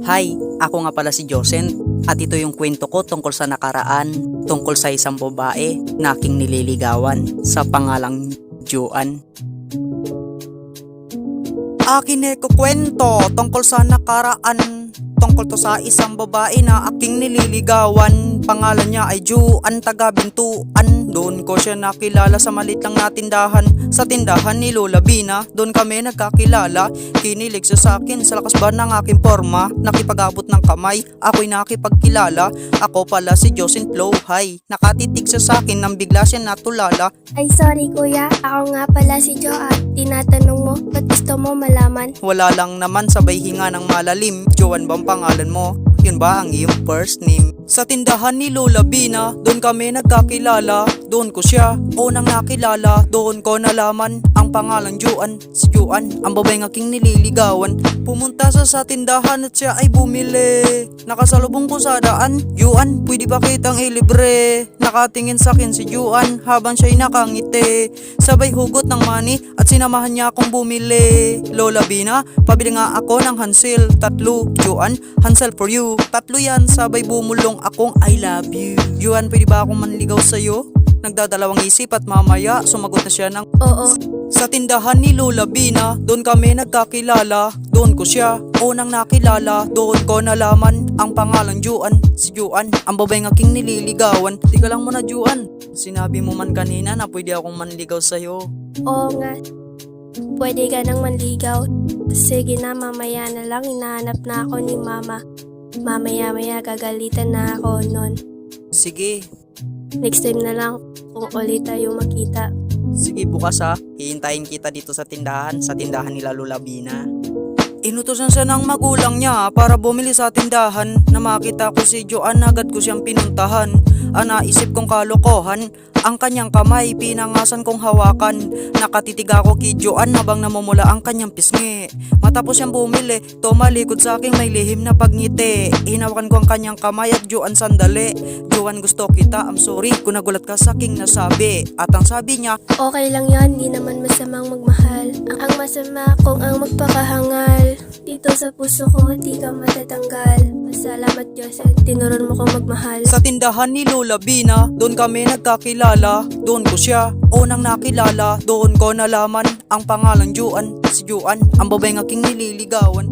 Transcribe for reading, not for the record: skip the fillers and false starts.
Hi, ako nga pala si Jocent at ito yung kwento ko tungkol sa nakaraan, tungkol sa isang babae na aking nililigawan sa pangalang Juan. Akin kwento tungkol sa nakaraan, tungkol to sa isang babae na aking nililigawan. Pangalan niya ay Juan, taga Bintuan. Doon ko siya nakilala sa maliit lang na tindahan, sa tindahan ni Lola Bina. Doon kami nagkakilala. Kinilig siya sa akin sa lakas ba ng aking forma. Nakipag-abot ng kamay, ako'y nakipagkilala. Ako pala si Jocent Hi. Nakatitig siya sa akin nang bigla siya natulala. Ay sorry kuya, ako nga pala si Joan. Tinatanong mo, ba't gusto mo malaman? Wala lang naman, sabay hinga ng malalim. Juan bang pangalan mo? Yun ba ang iyong first name? Sa tindahan ni Lola Bina, doon kami nagkakilala. Doon ko siya unang nakilala. Doon ko nalaman ang pangalang Juan. Si Juan, ang babaeng aking nililigawan. Pumunta sa tindahan at siya ay bumili. Nakasalubong ko sa daan. Juan, pwede ba kitang ilibre? Nakatingin sa akin si Juan habang siya'y nakangiti. Sabay hugot ng money at sinamahan niya akong bumili. Lola Bina, pabili nga ako ng Hansel. 3, Juan, Hansel for you. 3 yan, sabay bumulong akong I love you. Juan, pwede ba akong manligaw sa'yo? Nagdadalawang isip at mamaya sumagot na siya ng Oo. Sa tindahan ni Lola Bina, doon kami nagkakilala. Doon ko siya unang nakilala. Doon ko nalaman ang pangalang Juan. Si Juan, ang babaeng aking nililigawan. Tika lang muna Juan, sinabi mo man kanina na pwede akong manligaw sa'yo. Oo nga. Pwede ka nang manligaw. Sige na, mamaya na lang. Hinahanap na ako ni mama. Mamaya-maya gagalitan na ako nun. Sige, Next time na lang kung ulit tayo makita. sige bukas ha. Hihintayin kita dito sa tindahan nila Lola Bina. Inutosan siya ng magulang niya para bumili sa tindahan. Na makita ko si Juan, agad ko siyang pinuntahan. Naisip kong kalokohan, ang kanyang kamay pinangasan kong hawakan. Nakatitig ako kay Juan habang namumula ang kanyang pisngi. Matapos siyang bumili, tumalikod sa aking may lihim na pagngiti. Hinawakan ko ang kanyang kamay at Juan, sandali. Juan, gusto kita, I'm sorry kung nagulat ka sa aking nasabi. At ang sabi niya, Okay lang yan, di naman masamang magmahal. Ang masama kung ang magpakahangal. Dito sa puso ko, di ka matatanggal. Pasalamat Diyos at tinuruan mo kong magmahal. sa tindahan ni Lola Bina, doon kami nagkakilala. Doon ko siya unang nakilala. Doon ko nalaman ang pangalang Juan. Si Juan, ang babaeng aking nililigawan.